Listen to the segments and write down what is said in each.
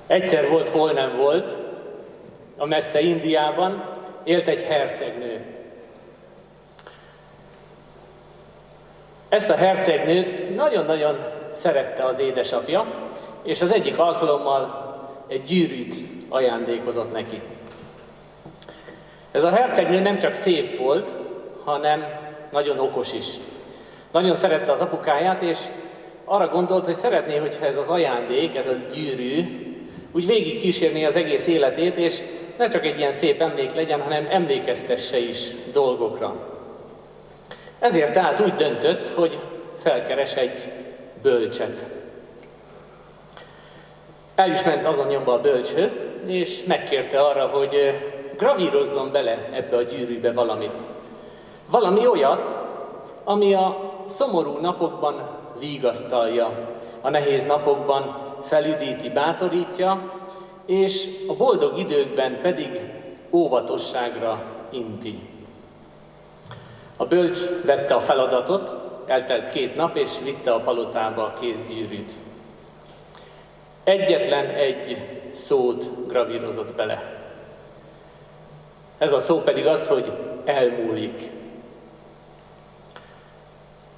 Egyszer volt, hol nem volt, a messze Indiában élt egy hercegnő. Ezt a hercegnőt nagyon-nagyon szerette az édesapja, és az egyik alkalommal egy gyűrűt ajándékozott neki. Ez a hercegnő nem csak szép volt, hanem nagyon okos is. Nagyon szerette az apukáját, és arra gondolt, hogy szeretné, hogyha ez az ajándék, ez a gyűrű úgy végig kísérné az egész életét, és ne csak egy ilyen szép emlék legyen, hanem emlékeztesse is dolgokra. Ezért tehát úgy döntött, hogy felkeres egy bölcset. El is ment azon nyomba a bölcshöz, és megkérte arra, hogy gravírozzon bele ebbe a gyűrűbe valamit. Valami olyat, ami a szomorú napokban vigasztalja, a nehéz napokban felüdíti, bátorítja, és a boldog időkben pedig óvatosságra inti. A bölcs vette a feladatot, eltelt 2 nap, és vitte a palotába a kézgyűrűt. Egyetlen egy szót gravírozott bele. Ez a szó pedig az, hogy elmúlik.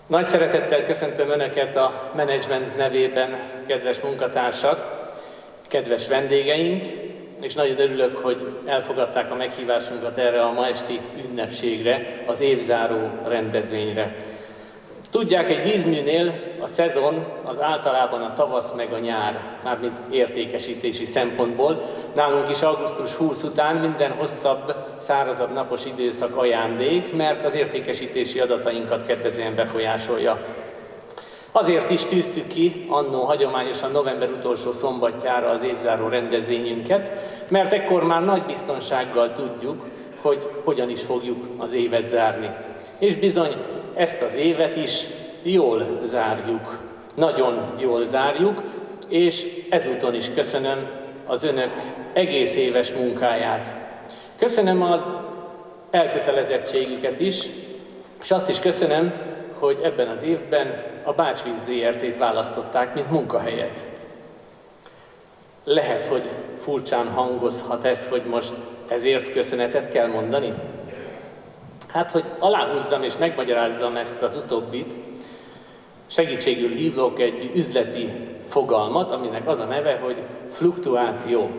Nagy szeretettel köszöntöm Önöket a menedzsment nevében, kedves munkatársak, kedves vendégeink, és nagyon örülök, hogy elfogadták a meghívásunkat erre a ma esti ünnepségre, az évzáró rendezvényre. Tudják, egy vízműnél a szezon az általában a tavasz meg a nyár, mármint értékesítési szempontból. Nálunk is augusztus 20 után minden hosszabb, szárazabb napos időszak ajándék, mert az értékesítési adatainkat kedvezően befolyásolja. Azért is tűztük ki annó hagyományosan november utolsó szombatjára az évzáró rendezvényünket, mert ekkor már nagy biztonsággal tudjuk, hogy hogyan is fogjuk az évet zárni. És bizony, ezt az évet is jól zárjuk, nagyon jól zárjuk, és ezúton is köszönöm az Önök egész éves munkáját. Köszönöm az elkötelezettségüket is, és azt is köszönöm, hogy ebben az évben a Bács-Víz ZRT-t választották, mint munkahelyet. Lehet, hogy furcsán hangozhat ez, hogy most ezért köszönetet kell mondani. Hát, hogy aláhúzzam és megmagyarázzam ezt az utóbbit, segítségül hívok egy üzleti fogalmat, aminek az a neve, hogy fluktuáció.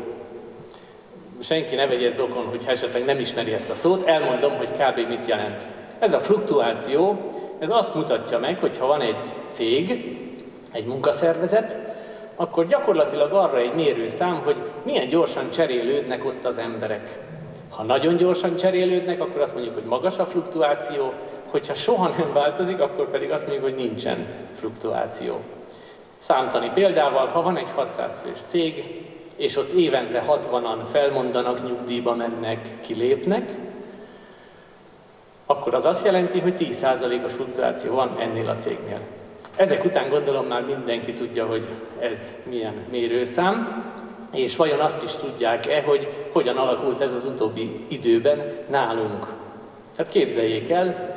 Senki ne vegye zokon, hogy esetleg nem ismeri ezt a szót, elmondom, hogy kb. Mit jelent. Ez a fluktuáció, ez azt mutatja meg, hogy ha van egy cég, egy munkaszervezet, akkor gyakorlatilag arra egy mérőszám, hogy milyen gyorsan cserélődnek ott az emberek. Ha nagyon gyorsan cserélődnek, akkor azt mondjuk, hogy magas a fluktuáció, hogyha soha nem változik, akkor pedig azt mondjuk, hogy nincsen fluktuáció. Számtani példával, ha van egy 600 fős cég, és ott évente 60-an felmondanak, nyugdíjba mennek, kilépnek, akkor az azt jelenti, hogy 10%-os fluktuáció van ennél a cégnél. Ezek után gondolom már mindenki tudja, hogy ez milyen mérőszám, és vajon azt is tudják-e, hogy hogyan alakult ez az utóbbi időben nálunk. Hát képzeljék el,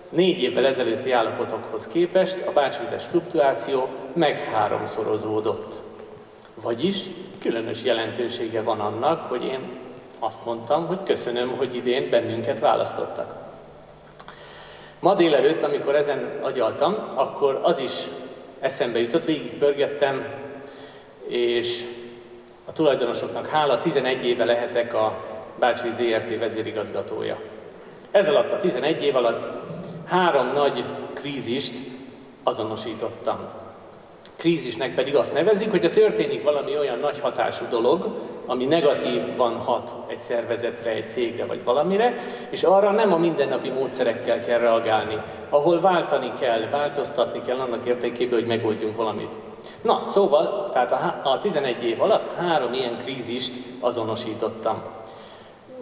4 évvel ezelőtti állapotokhoz képest a bácsvizes fluktuáció meg 3-szorozódott. Vagyis különös jelentősége van annak, hogy én azt mondtam, hogy köszönöm, hogy idén bennünket választottak. Ma délelőtt, amikor ezen agyaltam, akkor az is eszembe jutott, végigpörgettem, és a tulajdonosoknak hála, 11 éve lehetek a Bács-Víz ZRT vezérigazgatója. Ez alatt a 11 év alatt 3 nagy krízist azonosítottam. Krízisnek pedig azt nevezik, hogyha történik valami olyan nagy hatású dolog, ami negatívan hat egy szervezetre, egy cégre vagy valamire, és arra nem a mindennapi módszerekkel kell reagálni, ahol váltani kell, változtatni kell annak érdekében, hogy megoldjunk valamit. Na, szóval, tehát a 11 év alatt 3 ilyen krízist azonosítottam.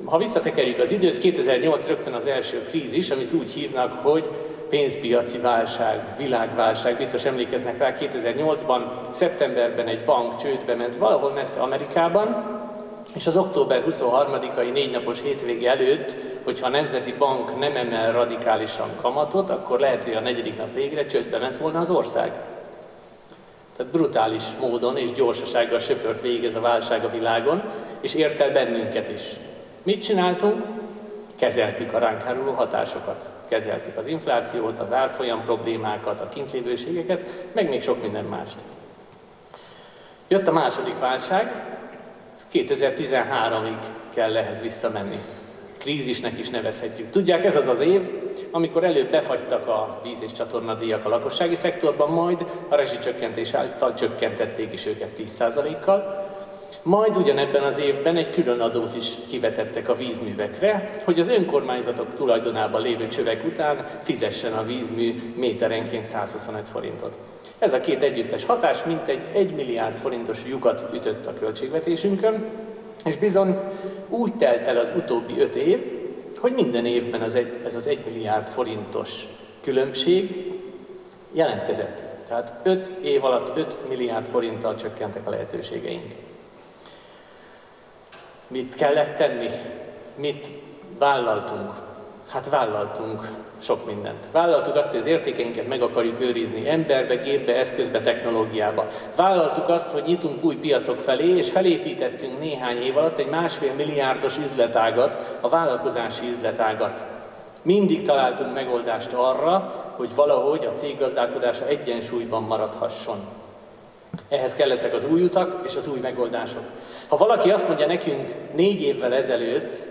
Ha visszatekerjük az időt, 2008 rögtön az első krízis, amit úgy hívnak, hogy pénzpiaci válság, világválság. Biztos emlékeznek rá, 2008-ban, szeptemberben egy bank csődbe ment valahol messze Amerikában, és az október 23-ai 4 napos hétvége előtt, hogyha a Nemzeti Bank nem emel radikálisan kamatot, akkor lehet, hogy a 4. nap végre csődbe ment volna az ország. Tehát brutális módon és gyorsasággal söpört végig ez a válság a világon, és ért el bennünket is. Mit csináltunk? Kezeltük a ránk háruló hatásokat. Kezeltük az inflációt, az árfolyam problémákat, a kintlévőségeket, meg még sok minden mást. Jött a második válság, 2013-ig kell ehhez visszamenni. Krízisnek is nevezhetjük. Tudják, ez az az év, amikor előbb befagytak a víz- és csatornadíjak a lakossági szektorban, majd a rezsicsökkentés által csökkentették is őket 10%-kal, majd ugyanebben az évben egy külön adót is kivetettek a vízművekre, hogy az önkormányzatok tulajdonában lévő csövek után fizessen a vízmű méterenként 125 forintot. Ez a két együttes hatás mintegy 1 milliárd forintos lyukat ütött a költségvetésünkön, és bizony úgy telt el az utóbbi 5 év, hogy minden évben ez az 1 milliárd forintos különbség jelentkezett. Tehát 5 év alatt 5 milliárd forinttal csökkentek a lehetőségeink. Mit kellett tenni? Mit vállaltunk? Hát vállaltunk sok mindent. Vállaltuk azt, hogy az értékeinket meg akarjuk őrizni emberbe, gépbe, eszközbe, technológiába. Vállaltuk azt, hogy nyitunk új piacok felé, és felépítettünk néhány év alatt egy 1,5 milliárdos üzletágat, a vállalkozási üzletágat. Mindig találtunk megoldást arra, hogy valahogy a cég gazdálkodása egyensúlyban maradhasson. Ehhez kellettek az új utak és az új megoldások. Ha valaki azt mondja nekünk 4 évvel ezelőtt,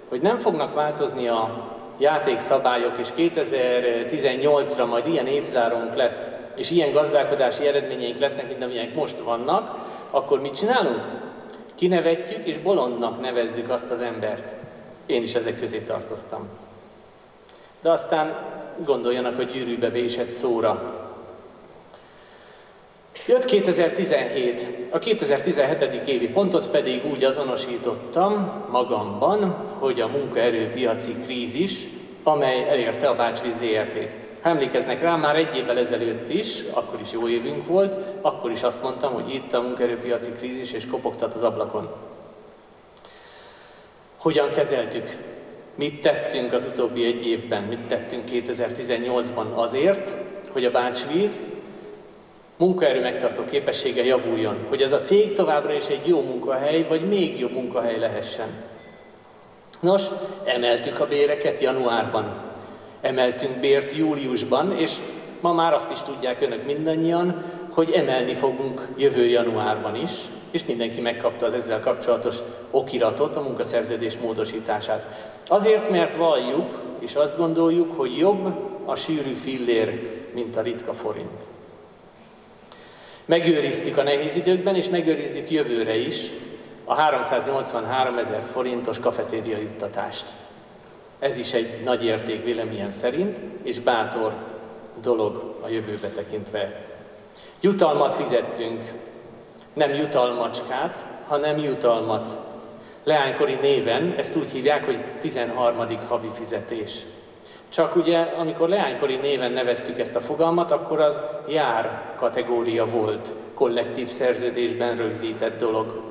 hogy nem fognak változni a játékszabályok, és 2018-ra majd ilyen évzárónk lesz, és ilyen gazdálkodási eredményeink lesznek, mint amilyenek most vannak, akkor mit csinálunk? Kinevetjük és bolondnak nevezzük azt az embert. Én is ezek közé tartoztam. De aztán gondoljanak, hogy gyűrűbe vésett szóra. Jött 2017. A 2017. évi pontot pedig úgy azonosítottam magamban, hogy a munkaerőpiaci krízis, amely elérte a Bács-Víz ZRT-t. Ha emlékeznek rá, már 1 évvel ezelőtt is, akkor is jó évünk volt, akkor is azt mondtam, hogy itt a munkaerőpiaci krízis és kopogtat az ablakon. Hogyan kezeltük? Mit tettünk az utóbbi 1 évben? Mit tettünk 2018-ban azért, hogy a Bács-Víz munkaerő megtartó képessége javuljon, hogy ez a cég továbbra is egy jó munkahely, vagy még jobb munkahely lehessen. Nos, emeltük a béreket januárban, emeltünk bért júliusban, és ma már azt is tudják önök mindannyian, hogy emelni fogunk jövő januárban is, és mindenki megkapta az ezzel kapcsolatos okiratot, a munkaszerződés módosítását. Azért, mert valljuk, és azt gondoljuk, hogy jobb a sűrű fillér, mint a ritka forint. Megőriztük a nehéz időkben, és megőrizzük jövőre is a 383 000 forintos kafetéria juttatást. Ez is egy nagy érték véleményem szerint, és bátor dolog a jövőbe tekintve. Jutalmat fizettünk, nem jutalmacskát, hanem jutalmat. Leánykori néven ezt úgy hívják, hogy 13. havi fizetés. Csak ugye, amikor leánykori néven neveztük ezt a fogalmat, akkor az jár kategória volt, kollektív szerződésben rögzített dolog.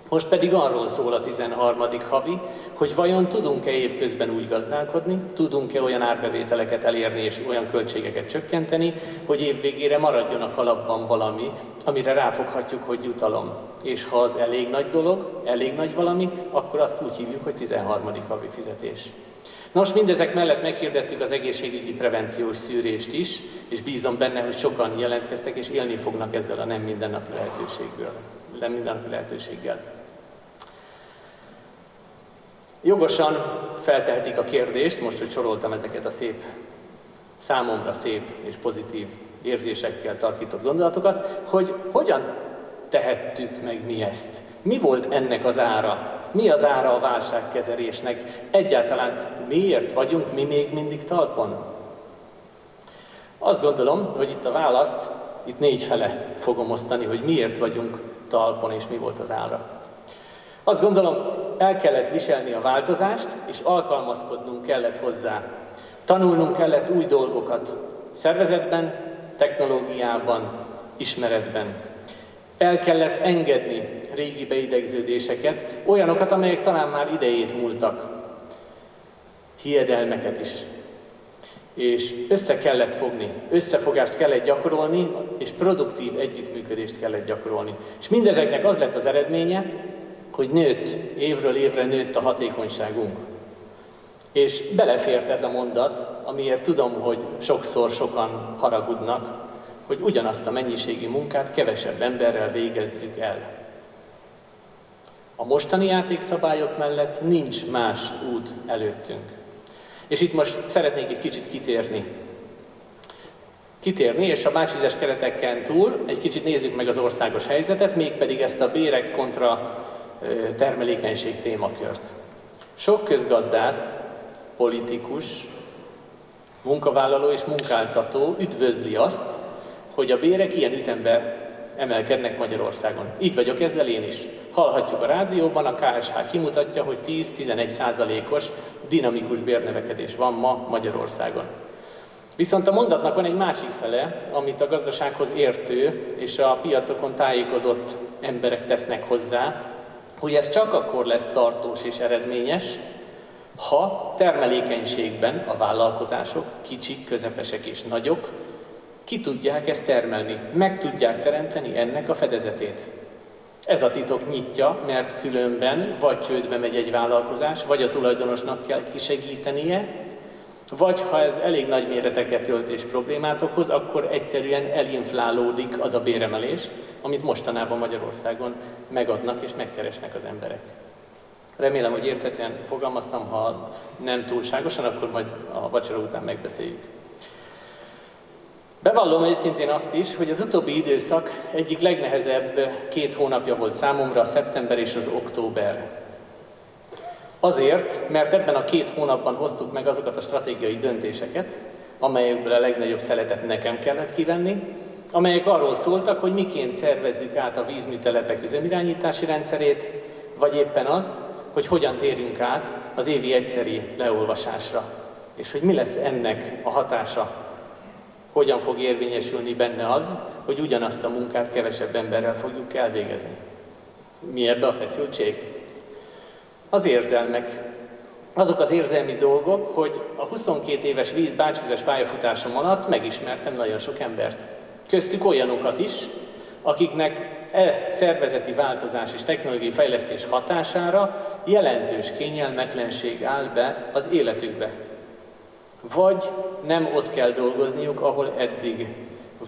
Most pedig arról szól a 13. havi, hogy vajon tudunk-e évközben úgy gazdálkodni, tudunk-e olyan árbevételeket elérni és olyan költségeket csökkenteni, hogy évvégére maradjon a kalapban valami, amire ráfoghatjuk, hogy jutalom. És ha az elég nagy dolog, elég nagy valami, akkor azt úgy hívjuk, hogy 13. havi fizetés. Nos, mindezek mellett meghirdettük az egészségügyi prevenciós szűrést is, és bízom benne, hogy sokan jelentkeztek és élni fognak ezzel a nem mindennapi lehetőséggel. Jogosan feltehetik a kérdést, most, hogy soroltam ezeket a számomra szép és pozitív érzésekkel tarkított gondolatokat, hogy hogyan tehettük meg mi ezt? Mi volt ennek az ára? Mi az ára a válságkezelésnek? Egyáltalán miért vagyunk mi még mindig talpon? Azt gondolom, hogy itt a választ, itt 4 fele fogom osztani, hogy miért vagyunk talpon és mi volt az ára. Azt gondolom, el kellett viselni a változást, és alkalmazkodnunk kellett hozzá. Tanulnunk kellett új dolgokat, szervezetben, technológiában, ismeretben. El kellett engedni régi beidegződéseket, olyanokat, amelyek talán már idejét múltak. Hiedelmeket is. És össze kellett fogni, összefogást kellett gyakorolni, és produktív együttműködést kellett gyakorolni. És mindezeknek az lett az eredménye, hogy nőtt, évről évre nőtt a hatékonyságunk. És belefért ez a mondat, amiért tudom, hogy sokszor sokan haragudnak, hogy ugyanazt a mennyiségi munkát kevesebb emberrel végezzük el. A mostani játékszabályok mellett nincs más út előttünk. És itt most szeretnék egy kicsit kitérni, és a bácsvizes kereteken túl egy kicsit nézzük meg az országos helyzetet, mégpedig ezt a bérek kontra termelékenység témakört. Sok közgazdász, politikus, munkavállaló és munkáltató üdvözli azt, hogy a bérek ilyen ütemben emelkednek Magyarországon. Így vagyok ezzel én is. Hallhatjuk a rádióban, a KSH kimutatja, hogy 10-11%-os dinamikus bérnövekedés van ma Magyarországon. Viszont a mondatnak van egy másik fele, amit a gazdasághoz értő és a piacokon tájékozott emberek tesznek hozzá, hogy ez csak akkor lesz tartós és eredményes, ha termelékenységben a vállalkozások, kicsik, közepesek és nagyok, ki tudják ezt termelni, meg tudják teremteni ennek a fedezetét. Ez a titok nyitja, mert különben vagy csődbe megy egy vállalkozás, vagy a tulajdonosnak kell kisegítenie, vagy ha ez elég nagy méreteket ölt és problémát okoz, akkor egyszerűen elinflálódik az a béremelés, amit mostanában Magyarországon megadnak és megkeresnek az emberek. Remélem, hogy érthetően fogalmaztam, ha nem túlságosan, akkor majd a vacsora után megbeszéljük. Bevallom őszintén azt is, hogy az utóbbi időszak egyik legnehezebb 2 hónapja volt számomra a szeptember és az október. Azért, mert ebben a 2 hónapban hoztuk meg azokat a stratégiai döntéseket, amelyekből a legnagyobb szeletet nekem kellett kivenni, amelyek arról szóltak, hogy miként szervezzük át a vízműtelepek üzemirányítási rendszerét, vagy éppen az, hogy hogyan térjünk át az évi egyszeri leolvasásra, és hogy mi lesz ennek a hatása, hogyan fog érvényesülni benne az, hogy ugyanazt a munkát kevesebb emberrel fogjuk elvégezni. Mi ebbe a feszültség? Az érzelmek. Azok az érzelmi dolgok, hogy a 22 éves bácsvizes pályafutásom alatt megismertem nagyon sok embert. Köztük olyanokat is, akiknek szervezeti változás és technológiai fejlesztés hatására jelentős kényelmetlenség áll be az életükbe. Vagy nem ott kell dolgozniuk, ahol eddig,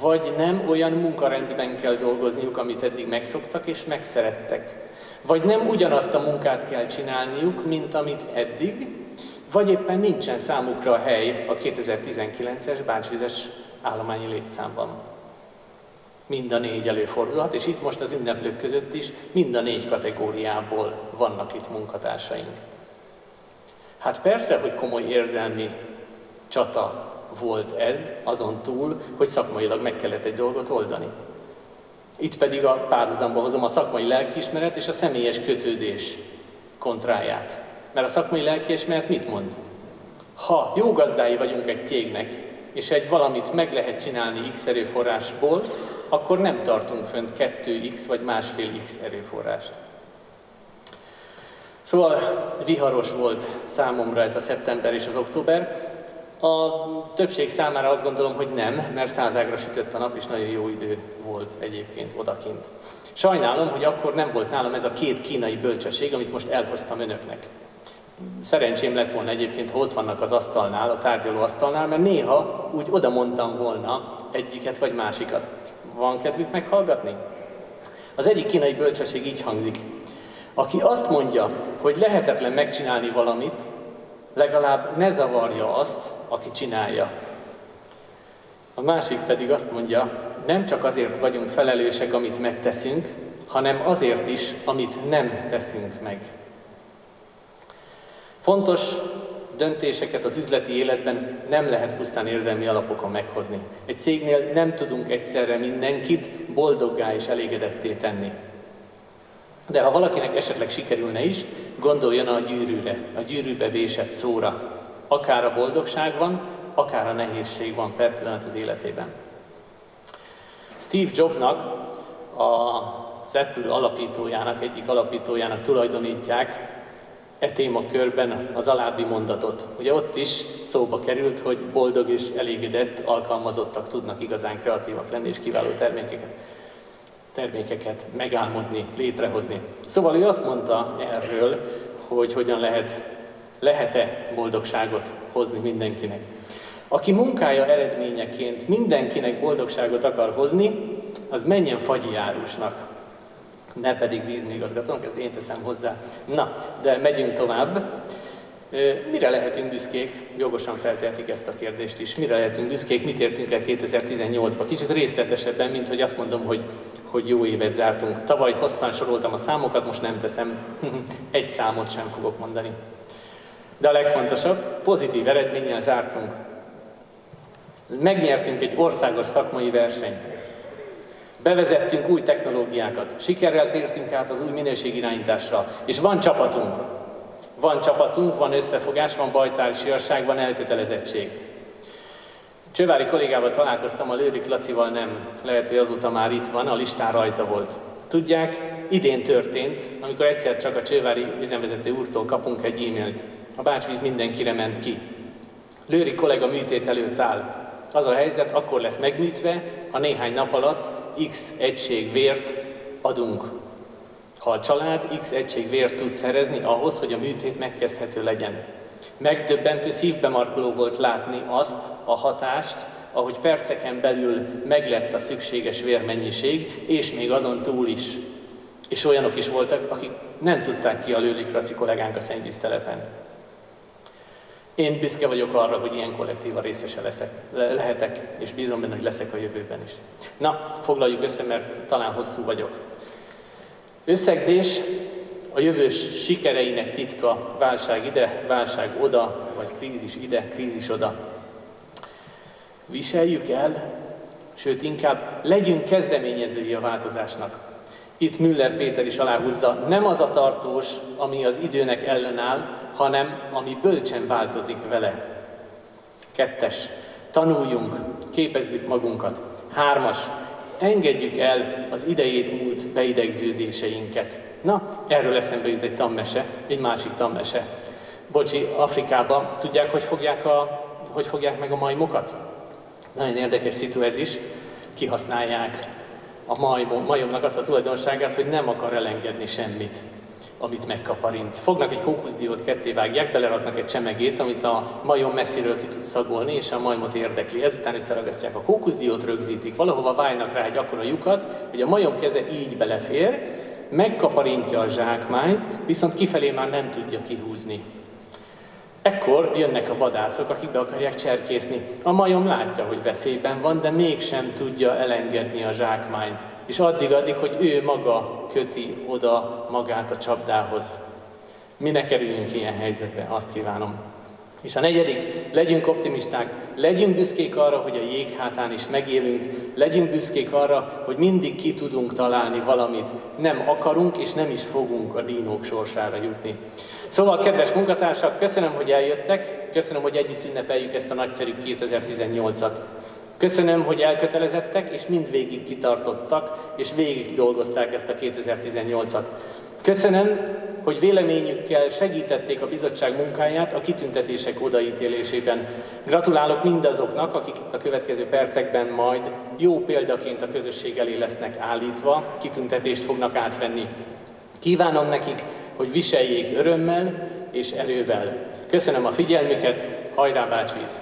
vagy nem olyan munkarendben kell dolgozniuk, amit eddig megszoktak és megszerettek. Vagy nem ugyanazt a munkát kell csinálniuk, mint amit eddig, vagy éppen nincsen számukra hely a 2019-es bácsvizes állományi létszámban. Mind a 4 előfordulhat, és itt most az ünneplők között is mind a 4 kategóriából vannak itt munkatársaink. Hát persze, hogy komoly érzelmi csata volt ez, azon túl, hogy szakmailag meg kellett egy dolgot oldani. Itt pedig a párhuzamba hozom a szakmai lelkiismeret és a személyes kötődés kontráját. Mert a szakmai lelkiismeret mit mond? Ha jó gazdái vagyunk egy cégnek, és egy valamit meg lehet csinálni X erőforrásból, akkor nem tartunk fönt 2X vagy 1,5X erőforrást. Szóval viharos volt számomra ez a szeptember és az október. A többség számára azt gondolom, hogy nem, mert 100 ágra sütött a nap, és nagyon jó idő volt egyébként odakint. Sajnálom, hogy akkor nem volt nálam ez a 2 kínai bölcsesség, amit most elhoztam önöknek. Szerencsém lett volna egyébként, ha ott vannak az asztalnál, a tárgyaló asztalnál, mert néha úgy oda mondtam volna egyiket vagy másikat. Van kedvük meghallgatni? Az egyik kínai bölcsesség így hangzik. Aki azt mondja, hogy lehetetlen megcsinálni valamit, legalább ne zavarja azt, aki csinálja. A másik pedig azt mondja, nem csak azért vagyunk felelősek, amit megteszünk, hanem azért is, amit nem teszünk meg. Fontos döntéseket az üzleti életben nem lehet pusztán érzelmi alapokon meghozni. Egy cégnél nem tudunk egyszerre mindenkit boldoggá és elégedetté tenni. De ha valakinek esetleg sikerülne is, gondoljon a gyűrűre, a gyűrűbe vésett szóra. Akár a boldogság van, akár a nehézség van per pillanat az életében. Steve Jobsnak, az Apple alapítójának, egyik alapítójának tulajdonítják e témakörben az alábbi mondatot. Ugye ott is szóba került, hogy boldog és elégedett alkalmazottak tudnak igazán kreatívak lenni és kiváló termékeket megálmodni, létrehozni. Szóval ő azt mondta erről, hogy hogyan lehet-e boldogságot hozni mindenkinek. Aki munkája eredményeként mindenkinek boldogságot akar hozni, az menjen fagyi árusnak, ne pedig vízmigazgatónak, ezt én teszem hozzá. Na, de megyünk tovább. Mire lehetünk büszkék? Jogosan feltehetik ezt a kérdést is. Mire lehetünk büszkék? Mit értünk el 2018-ban? Kicsit részletesebben, mint hogy azt mondom, hogy jó évet zártunk. Tavaly hosszan soroltam a számokat, most nem teszem. Egy számot sem fogok mondani. De a legfontosabb, pozitív eredménnyel zártunk. Megnyertünk egy országos szakmai versenyt. Bevezettünk új technológiákat, sikerrel tértünk át az új minőségirányításra, és van csapatunk. Van csapatunk, van összefogás, van bajtársiasság, van elkötelezettség. Csővári kollégával találkoztam, a Lőrik Lacival nem. Lehet, hogy azóta már itt van, a listán rajta volt. Tudják, idén történt, amikor egyszer csak a Csővári üzemvezető úrtól kapunk egy e-mailt. A Bácsvíz mindenkire ment ki. Lőrik kollega műtét előtt áll. Az a helyzet, akkor lesz megműtve, ha néhány nap alatt X egység vért adunk. Ha a család X egység vért tud szerezni ahhoz, hogy a műtét megkezdhető legyen. Megdöbbentő, szívbemarkoló volt látni azt a hatást, ahogy perceken belül meglett a szükséges vérmennyiség, és még azon túl is. És olyanok is voltak, akik nem tudták ki a Lőrik Laci kollégánk a szennyvíztelepen. Én büszke vagyok arra, hogy ilyen kollektíva részese lehetek, és bízom benne, hogy leszek a jövőben is. Na, foglaljuk össze, mert talán hosszú vagyok. Összegzés, a jövős sikereinek titka, válság ide, válság oda, vagy krízis ide, krízis oda. Viseljük el, sőt inkább legyünk kezdeményezői a változásnak. Itt Müller Péter is aláhúzza, nem az a tartós, ami az időnek ellenáll, hanem ami bölcsen változik vele. 2. Tanuljunk, képezzük magunkat. 3. Engedjük el az idejét múlt beidegződéseinket. Na, erről eszembe jut egy tanmese, egy másik tanmese. Bocsi, Afrikában tudják, hogy fogják meg a majmokat? Nagyon érdekes szitu ez is. Kihasználják a majomnak azt a tulajdonságát, hogy nem akar elengedni semmit, amit megkaparint. Fognak egy kókuszdiót, kettévágják, beleraknak egy csemegét, amit a majom messziről ki tud szagolni, és a majmot érdekli. Ezután összeragasztják a kókuszdiót, rögzítik, valahova vájnak rá egy akkora lyukat, hogy a majom keze így belefér, megkaparintja a zsákmányt, viszont kifelé már nem tudja kihúzni. Ekkor jönnek a vadászok, akik be akarják cserkészni. A majom látja, hogy veszélyben van, de mégsem tudja elengedni a zsákmányt. És addig, hogy ő maga köti oda magát a csapdához. Mi ne kerüljünk ilyen helyzetbe, azt kívánom. És a 4. legyünk optimisták, legyünk büszkék arra, hogy a jég hátán is megélünk, legyünk büszkék arra, hogy mindig ki tudunk találni valamit. Nem akarunk és nem is fogunk a dínók sorsára jutni. Szóval, kedves munkatársak, köszönöm, hogy eljöttek, köszönöm, hogy együtt ünnepeljük ezt a nagyszerű 2018-at. Köszönöm, hogy elkötelezettek, és mindvégig kitartottak, és végig dolgozták ezt a 2018-at. Köszönöm, hogy véleményükkel segítették a bizottság munkáját a kitüntetések odaítélésében. Gratulálok mindazoknak, akik itt a következő percekben majd jó példaként a közösség elé lesznek állítva, kitüntetést fognak átvenni. Kívánom nekik, hogy viseljék örömmel és erővel. Köszönöm a figyelmüket, hajrá Bácsvíz!